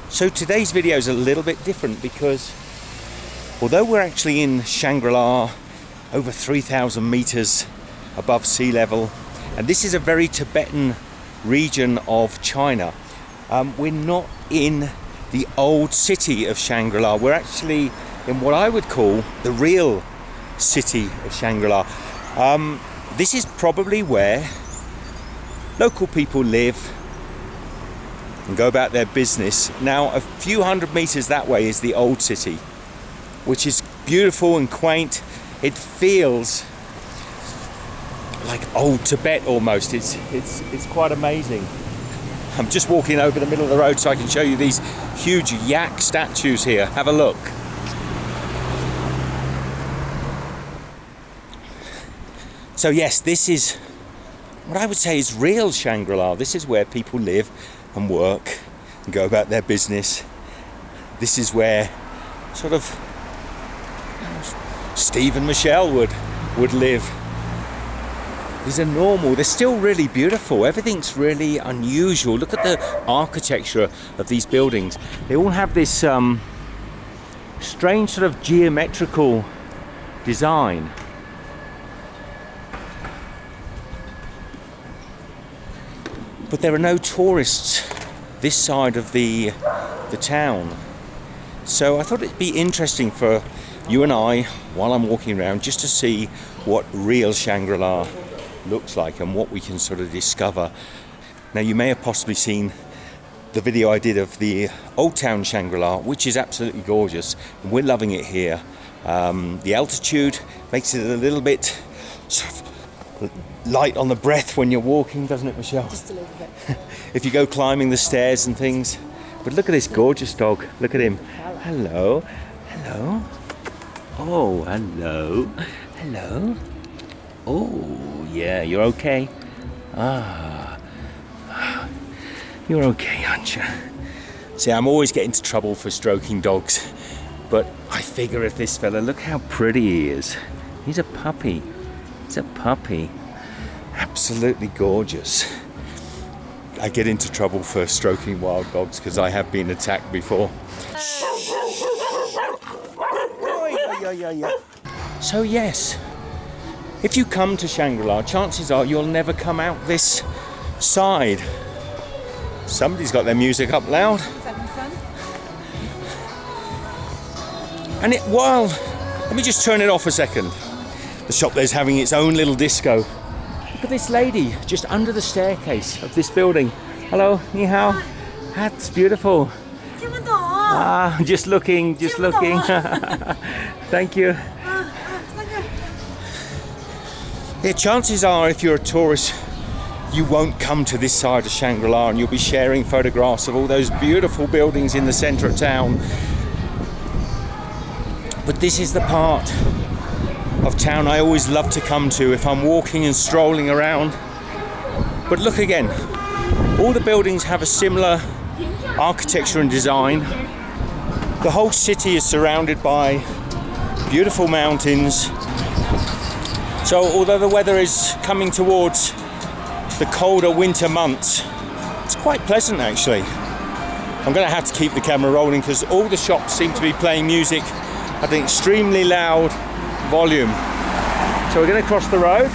So today's video is a little bit different because although we're actually in Shangri-La, over 3,000 meters above sea level, and this is a very Tibetan region of China, we're not in the old city of Shangri-La. We're actually in what I would call the real city of Shangri-La. This is probably where local people live and go about their business. Now, a few hundred meters that way is the old city, which is beautiful and quaint. It feels like old Tibet almost. It's quite amazing. I'm just walking over the middle of the road so I can show you these huge yak statues here. Have a look. So yes, this is what I would say is real Shangri-La. This is where people live and work and go about their business. This is where sort of Steve and Michelle would live. These are normal. They're still really beautiful. Everything's really unusual. Look at the architecture of these buildings. They all have this strange sort of geometrical design. But there are no tourists this side of the town. So I thought it'd be interesting for you and I, while I'm walking around, just to see what real Shangri-La looks like and what we can sort of discover. Now, you may have possibly seen the video I did of the old Town Shangri-La, which is absolutely gorgeous. And we're loving it here. The altitude makes it a little bit sort of light on the breath when you're walking, doesn't it, Michelle? Just a little bit. If you go climbing the stairs and things. But look at this gorgeous dog. Look at him. Hello. Hello. Oh, hello. Hello. Oh, yeah, you're okay. You're okay, aren't you? See, I'm always getting into trouble for stroking dogs, but I figure if this fella, look how pretty he is. He's a puppy. He's a puppy. Absolutely gorgeous. I get into trouble for stroking wild dogs because I have been attacked before. So yes, if you come to Shangri-La, chances are you'll never come out this side. Somebody's got their music up loud. And let me just turn it off a second. The shop there's having its own little disco. Look at this lady just under the staircase of this building. Hello, ni hao. That's beautiful. Just looking. Thank you. Yeah, chances are if you're a tourist, you won't come to this side of Shangri-La and you'll be sharing photographs of all those beautiful buildings in the centre of town. But this is the part of town I always love to come to if I'm walking and strolling around. But look again, all the buildings have a similar architecture and design. The whole city is surrounded by beautiful mountains. So although the weather is coming towards the colder winter months, it's quite pleasant actually. I'm going to have to keep the camera rolling because all the shops seem to be playing music at an extremely loud volume. So we're going to cross the road.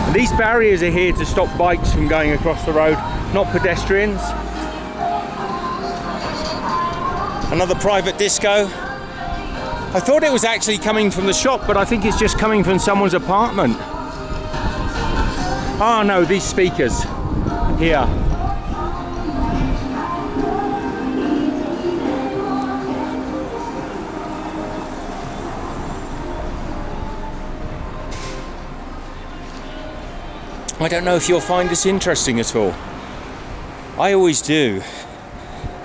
And these barriers are here to stop bikes from going across the road, not pedestrians. Another private disco. I thought it was actually coming from the shop, but I think it's just coming from someone's apartment. Oh no, these speakers here. I don't know if you'll find this interesting at all. I always do.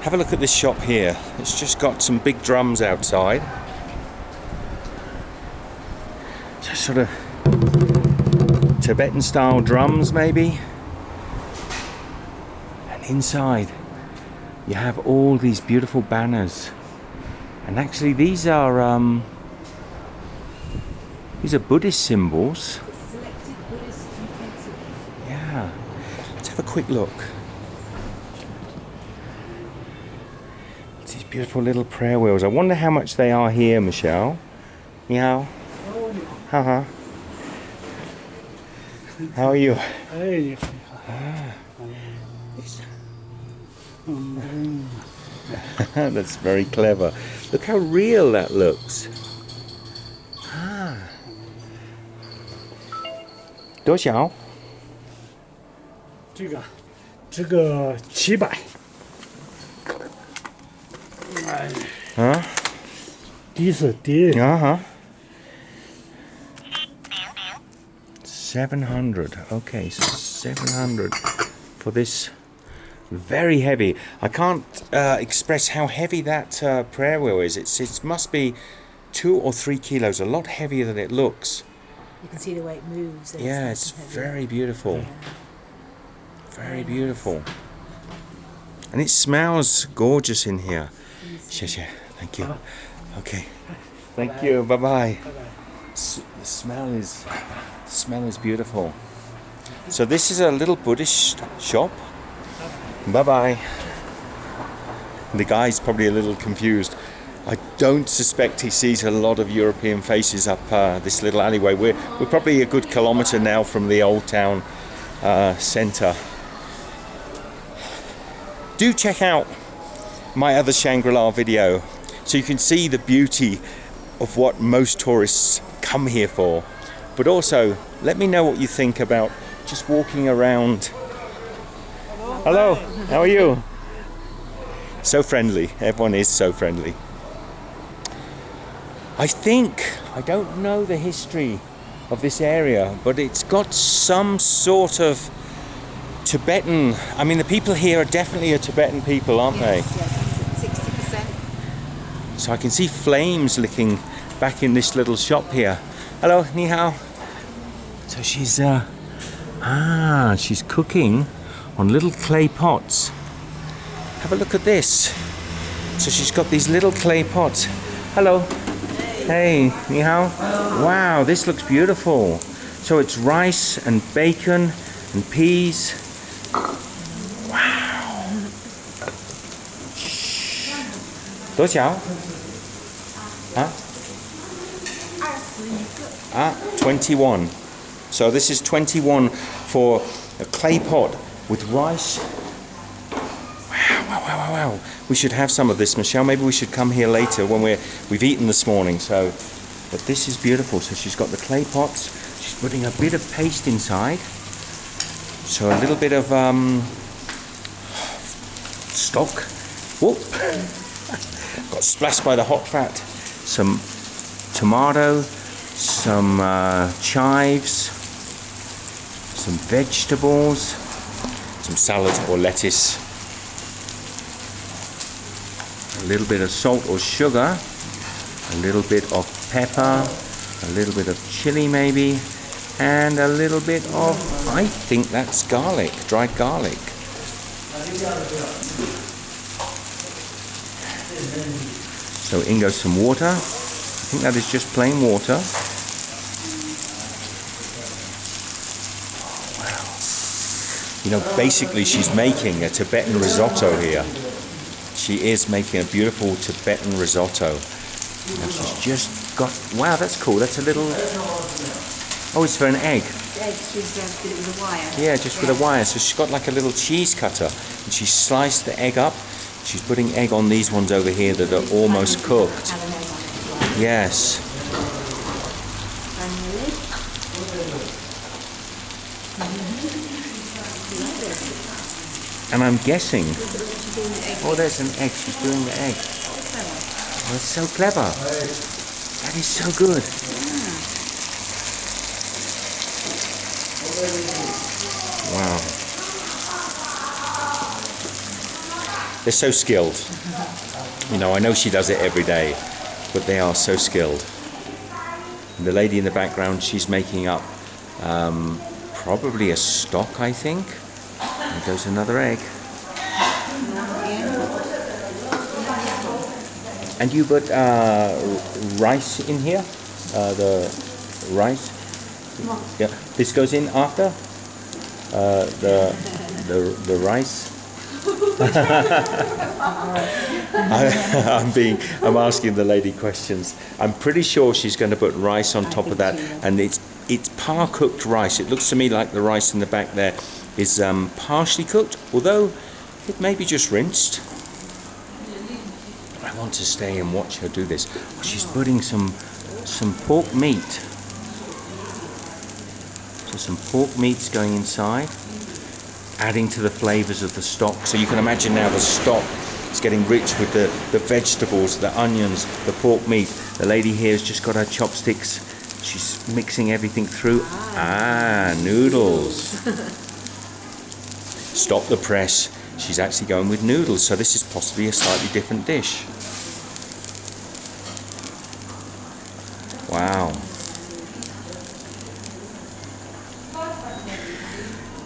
Have a look at this shop here. It's just got some big drums outside. So sort of Tibetan style drums maybe. And inside you have all these beautiful banners. And actually these are Buddhist symbols. Let's have a quick look. These beautiful little prayer wheels. I wonder how much they are here, Michelle. Meow. Haha. How are you? Hey. That's very clever. Look how real that looks. 多少？这个700。第一次跌。700. Okay, so 700 for this. Very heavy. I can't express how heavy that prayer wheel is. It must be 2 or 3 kilos. A lot heavier than it looks. You can see the way it moves. Yeah, it's very beautiful. Yeah. Very beautiful. And it smells gorgeous in here. Thank you. Okay. Thank you. Bye bye. The smell is beautiful. So this is a little Buddhist shop. Bye bye. The guy's probably a little confused. I don't suspect he sees a lot of European faces up this little alleyway. We're probably a good kilometre now from the old town centre. Do check out my other Shangri-La video so you can see the beauty of what most tourists come here for. But also, let me know what you think about just walking around. Hello, how are you? So friendly, everyone is so friendly. I don't know the history of this area, but it's got some sort of Tibetan, I mean the people here are definitely a Tibetan people, aren't they? Yes, 60%. So I can see flames licking back in this little shop here. Hello, ni hao. So she's she's cooking on little clay pots. Have a look at this. So she's got these little clay pots. Hello. Hey, ni hao. Wow, this looks beautiful. So it's rice and bacon and peas. Wow. 多少？啊？21. So this is 21 for a clay pot with rice. Wow. We should have some of this, Michelle. Maybe we should come here later when we've eaten this morning. So, but this is beautiful. So she's got the clay pots. She's putting a bit of paste inside. So a little bit of stock. Whoop! Got splashed by the hot fat. Some tomato, some chives, some vegetables, some salad or lettuce. A little bit of salt or sugar, a little bit of pepper, a little bit of chili maybe, and a little bit of, I think that's garlic, dried garlic. So in goes some water. I think that is just plain water. Wow. You know, basically she's making a Tibetan risotto here. She is making a beautiful Tibetan risotto. And she's just got, wow, that's cool. That's a little, oh, it's for an egg. Eggs with a wire. Yeah, just with a wire. So she's got like a little cheese cutter. And she sliced the egg up. She's putting egg on these ones over here that are almost cooked. Yes. And I'm guessing, oh, there's an egg. She's doing the egg. Oh, that's so clever. That is so good. Wow. They're so skilled. You know, I know she does it every day, but they are so skilled. And the lady in the background, she's making up probably a stock, I think. There goes another egg. And you put rice in here? The rice? Yeah. This goes in after? The rice? I'm asking the lady questions. I'm pretty sure she's going to put rice on top of that, and it's par cooked rice. It looks to me like the rice in the back there is partially cooked, although it may be just rinsed. I want to stay and watch her do this. Oh, she's putting some pork meat. So some pork meat's going inside, adding to the flavours of the stock. So you can imagine now the stock is getting rich with the vegetables, the onions, the pork meat. The lady here has just got her chopsticks. She's mixing everything through. Noodles. Stop the press. She's actually going with noodles. So this is possibly a slightly different dish. Wow.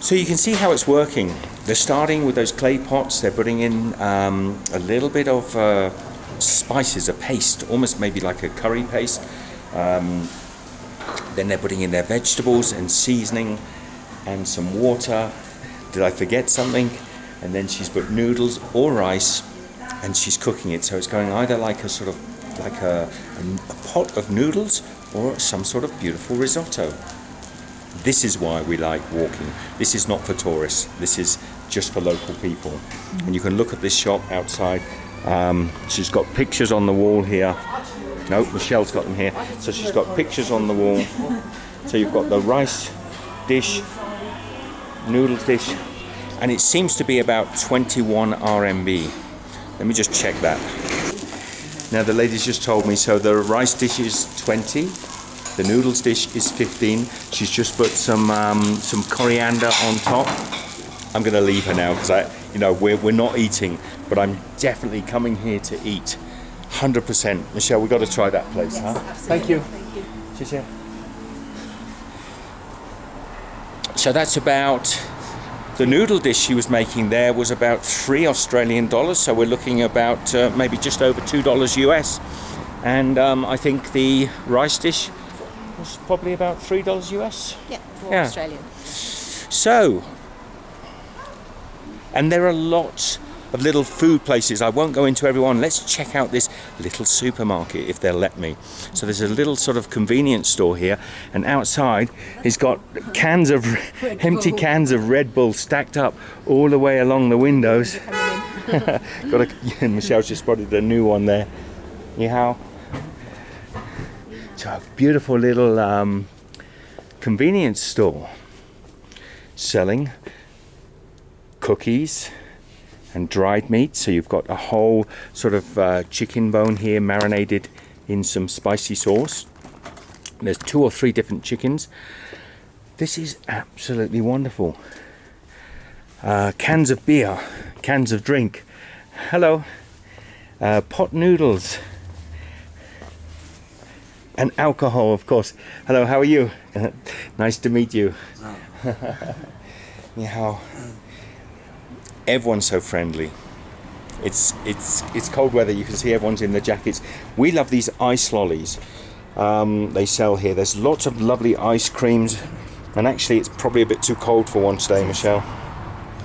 So you can see how it's working. They're starting with those clay pots. They're putting in a little bit of spices, a paste, almost maybe like a curry paste. Then they're putting in their vegetables and seasoning and some water. Did I forget something? And then she's put noodles or rice and she's cooking it. So it's going either like a sort of like a pot of noodles or some sort of beautiful risotto. This is why we like walking. This is not for tourists. This is just for local people. And you can look at this shop outside. She's got pictures on the wall here. No, Michelle's got them here. So she's got pictures on the wall. So you've got the rice dish, noodles dish, and it seems to be about 21 RMB. Let me just check that. Now the lady's just told me, so the rice dish is 20, the noodles dish is 15. She's just put some coriander on top. I'm going to leave her now because we're not eating, but I'm definitely coming here to eat. 100%. Michelle, we've got to try that place, Yes, huh? absolutely. Thank you. Cheers. So that's about, the noodle dish she was making there was about $3 Australian. So we're looking about maybe just over $2 US. And I think the rice dish was probably about $3 US. Yeah, for Australian. So, and there are lots of little food places. I won't go into everyone. Let's check out this little supermarket if they'll let me. So there's a little sort of convenience store here, and outside he's got cans of empty cans of Red Bull stacked up all the way along the windows. Michelle's just spotted a new one there. Ni-hao. So a beautiful little convenience store selling cookies and dried meat. So you've got a whole sort of chicken bone here marinated in some spicy sauce. There's 2 or 3 different chickens. This is absolutely wonderful. Cans of beer, cans of drink. Hello. Pot noodles. And alcohol, of course. Hello, how are you? Nice to meet you. Ni-hao. Everyone's so friendly. It's cold weather. You can see everyone's in their jackets. We love these ice lollies. They sell here. There's lots of lovely ice creams, and actually, it's probably a bit too cold for one today, Michelle.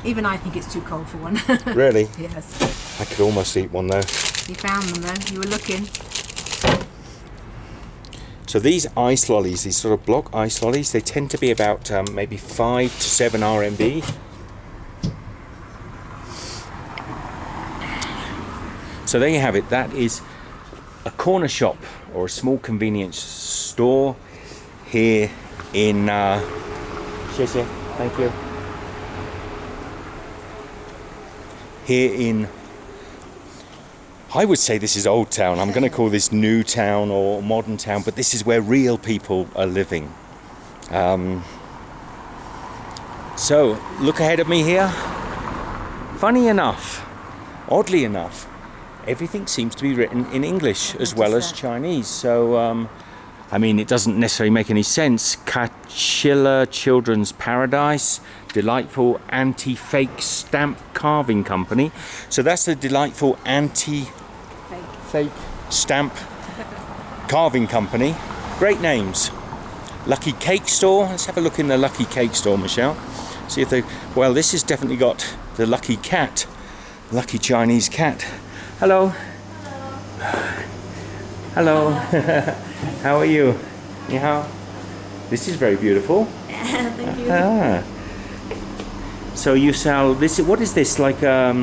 Even I think it's too cold for one. Really? Yes. I could almost eat one though. You found them though. You were looking. So these ice lollies, these sort of block ice lollies, they tend to be about maybe 5 to 7 RMB. So there you have it. That is a corner shop or a small convenience store here in thank you. Here in, I would say this is Old Town. I'm going to call this New Town or Modern Town, but this is where real people are living. So look ahead of me here. Funny enough, oddly enough, everything seems to be written in English as well as Chinese. So, I mean, it doesn't necessarily make any sense. Kachila Children's Paradise, delightful anti-fake stamp carving company. So that's the delightful anti-fake stamp carving company. Great names. Lucky Cake Store. Let's have a look in the Lucky Cake Store, Michelle. See if they, well, this has definitely got the Lucky Cat lucky Chinese cat. Hello. Hello. How are you? Ni hao. This is very beautiful. Thank you. Ah. So you sell this. What is this like? I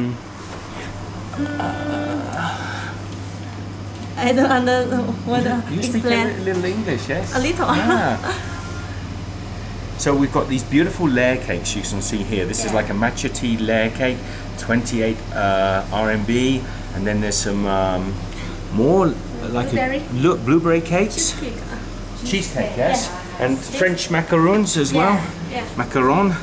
don't understand what You speak a little English, yes? A little. Ah. So we've got these beautiful layer cakes you can see here. This is like a matcha tea layer cake, 28 RMB, and then there's some more like blueberry cakes, cheesecake, yes, and French macaroons as well. Yeah. Macaroons.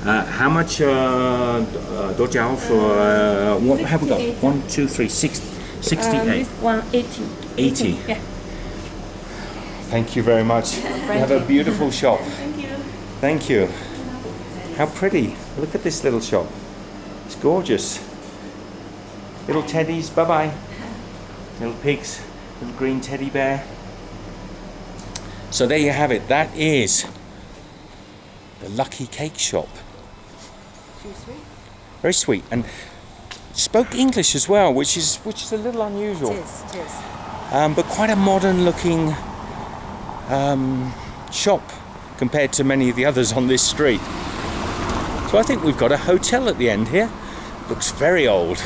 How much dojiao for what have we got? 1, 2, 3, 68. This one 80. 80. Yeah. Thank you very much. You have a beautiful shop. Thank you. Thank you. How pretty. Look at this little shop. It's gorgeous. Little teddies, bye-bye. Little pigs, little green teddy bear. So there you have it. That is the Lucky Cake Shop. Very sweet. And spoke English as well, which is a little unusual. It is. But quite a modern looking shop compared to many of the others on this street. So I think we've got a hotel at the end here. Looks very old.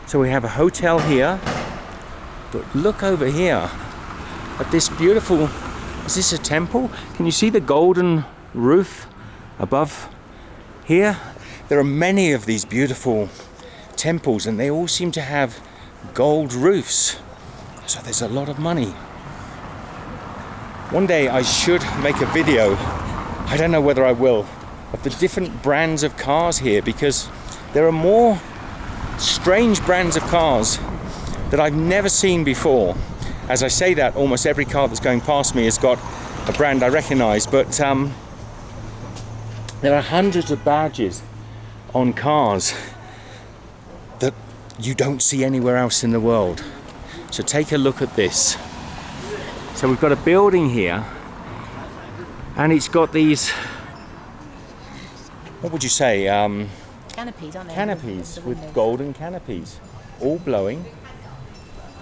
So we have a hotel here, but look over here at this beautiful, is this a temple? Can you see the golden roof above here? There are many of these beautiful temples and they all seem to have gold roofs. So there's a lot of money. One day I should make a video, I don't know whether I will, of the different brands of cars here, because there are more strange brands of cars that I've never seen before. As I say that, almost every car that's going past me has got a brand I recognize, but there are hundreds of badges on cars that you don't see anywhere else in the world. So take a look at this. So we've got a building here and it's got these, what would you say, Canopies, aren't they? canopies with golden canopies, all blowing.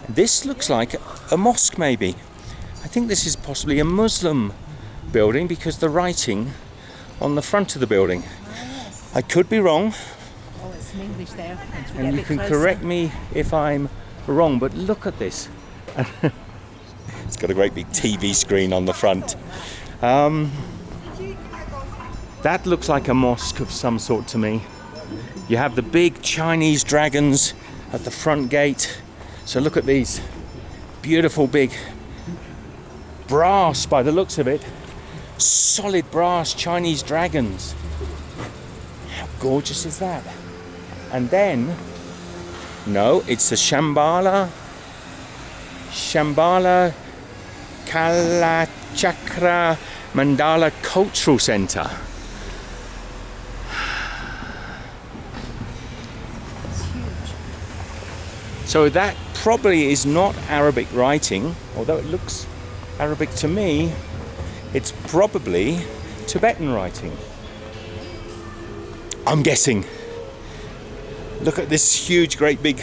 This looks like a mosque maybe. I think this is possibly a Muslim building because the writing on the front of the building. I could be wrong. Oh, it's some English there. And you can correct me if I'm wrong, but look at this. It's got a great big TV screen on the front. That looks like a mosque of some sort to me. You have the big Chinese dragons at the front gate. So look at these beautiful big brass, by the looks of it, solid brass Chinese dragons. How gorgeous is that? And then, no, it's the Shambhala Kalachakra Mandala Cultural Centre. So that probably is not Arabic writing, although it looks Arabic to me. It's probably Tibetan writing. I'm guessing. Look at this huge, great big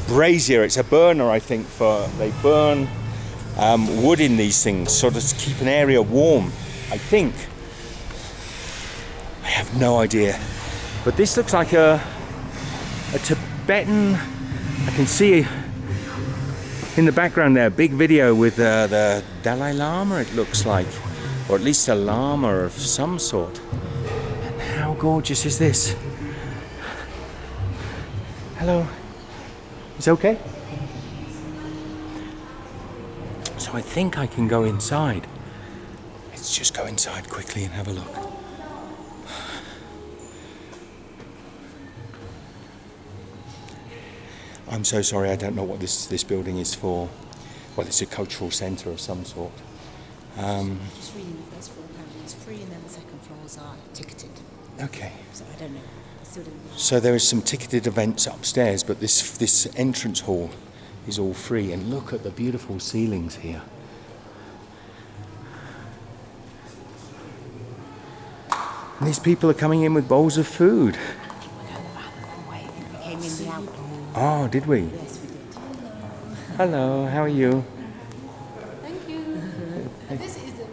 brazier. It's a burner, I think, they burn wood in these things, sort of to keep an area warm, I think. I have no idea. But this looks like a Tibetan. I can see in the background there a big video with the Dalai Lama, it looks like, or at least a Lama of some sort. And how gorgeous is this? Hello, is it okay? So I think I can go inside. Let's just go inside quickly and have a look. I'm so sorry, I don't know what this building is for. Well, it's a cultural centre of some sort. Just reading the first floor, apparently it's free, and then the second floors are ticketed. Okay. So I don't know. I still don't know. So there is some ticketed events upstairs, but this entrance hall is all free. And look at the beautiful ceilings here. And these people are coming in with bowls of food. We came in the alcohol. Oh, did we? Yes, we did. Hello, how are you? Thank you. This is a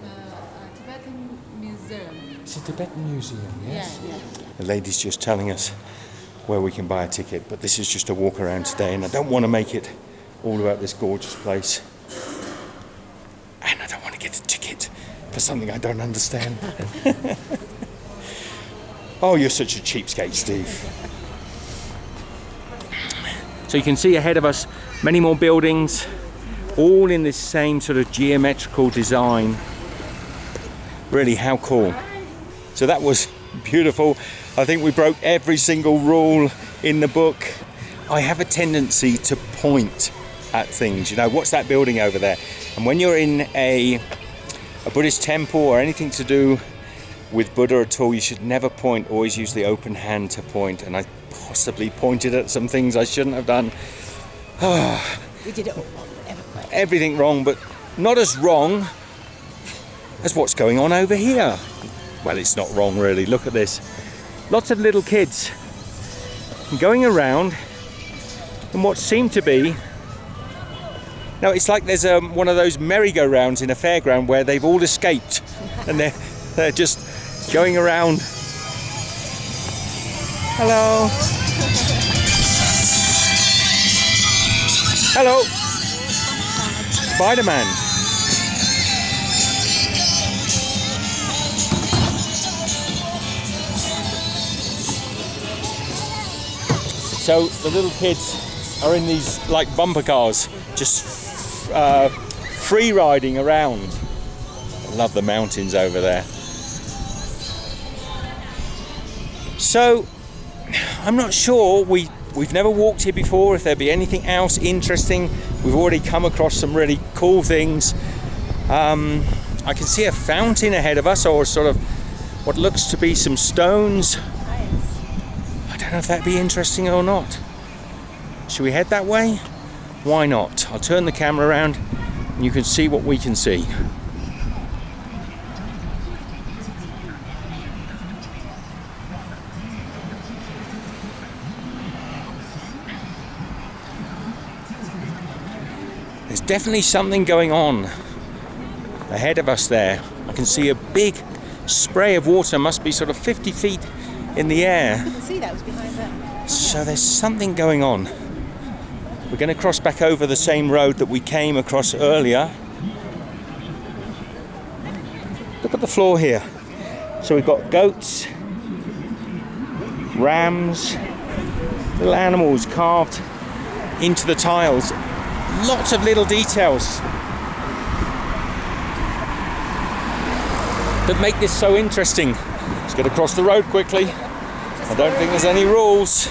Tibetan museum. It's a Tibetan museum, yes? Yeah. The lady's just telling us where we can buy a ticket, but this is just a walk around today, and I don't want to make it all about this gorgeous place. And I don't want to get a ticket for something I don't understand. Oh, you're such a cheapskate, Steve. So you can see ahead of us many more buildings, all in this same sort of geometrical design. Really, how cool. So that was beautiful. I think we broke every single rule in the book. I have a tendency to point at things. You know, what's that building over there? And when you're in a Buddhist temple or anything to do with Buddha at all, you should never point. Always use the open hand to point. And I possibly pointed at some things I shouldn't have done. We did it all. Everything wrong, but not as wrong as what's going on over here. Well, it's not wrong really. Look at this. Lots of little kids going around in what seem to be... Now, it's like there's one of those merry-go-rounds in a fairground where they've all escaped and they're just going around. Hello. Hello. Spider-Man. So the little kids are in these like bumper cars, just free riding around. I love the mountains over there. So I'm not sure, we've never walked here before, if there'd be anything else interesting. We've already come across some really cool things. I can see a fountain ahead of us, or sort of what looks to be some stones. I don't know if that'd be interesting or not. Should we head that way? Why not? I'll turn the camera around and you can see what we can see. There's definitely something going on ahead of us there. I can see a big spray of water, must be sort of 50 feet in the air. I couldn't see that, it was behind that. So there's something going on. We're going to cross back over the same road that we came across earlier. Look at the floor here. So we've got goats, rams, little animals carved into the tiles. Lots of little details that make this so interesting. Let's get across the road quickly. I don't think there's any rules.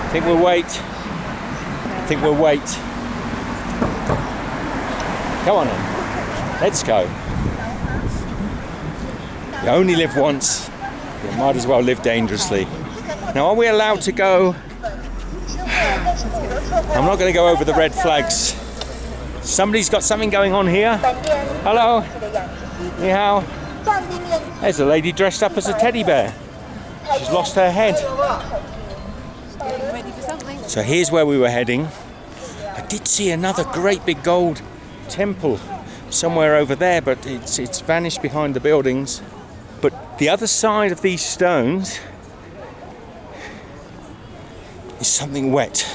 I think we'll wait. Come on in. Let's go. You only live once. You might as well live dangerously. Now, are we allowed to go? I'm not going to go over the red flags. Somebody's got something going on here. Hello. Ni hao. There's a lady dressed up as a teddy bear. She's lost her head. Ready for something? So here's where we were heading. I did see another great big gold temple somewhere over there, but it's vanished behind the buildings. But the other side of these stones is something wet.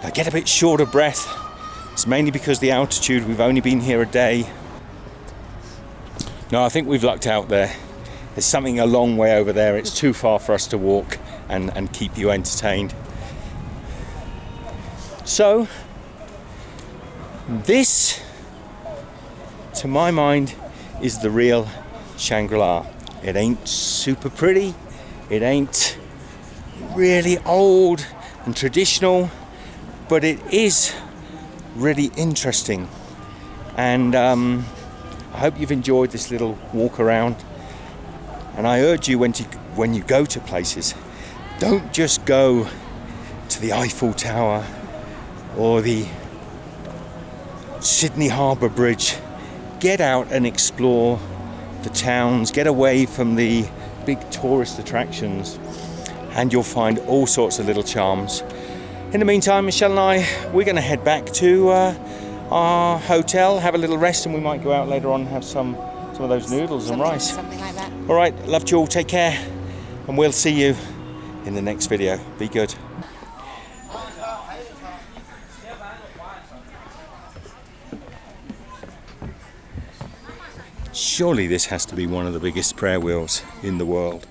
I get a bit short of breath. It's mainly because the altitude. We've only been here a day. No, I think we've lucked out there. There's something a long way over there. It's too far for us to walk and keep you entertained. So, this, to my mind, is the real Shangri-La. It ain't super pretty. It ain't really old and traditional, but it is really interesting. And I hope you've enjoyed this little walk around. And I urge you, when you go to places, don't just go to the Eiffel Tower or the Sydney Harbour Bridge. Get out and explore the towns, get away from the big tourist attractions, and you'll find all sorts of little charms. In the meantime, Michelle and I, we're going to head back to our hotel, have a little rest, and we might go out later on and have some of those noodles and rice. Something like that. All right, love you all, take care, and we'll see you in the next video. Be good. Surely this has to be one of the biggest prayer wheels in the world.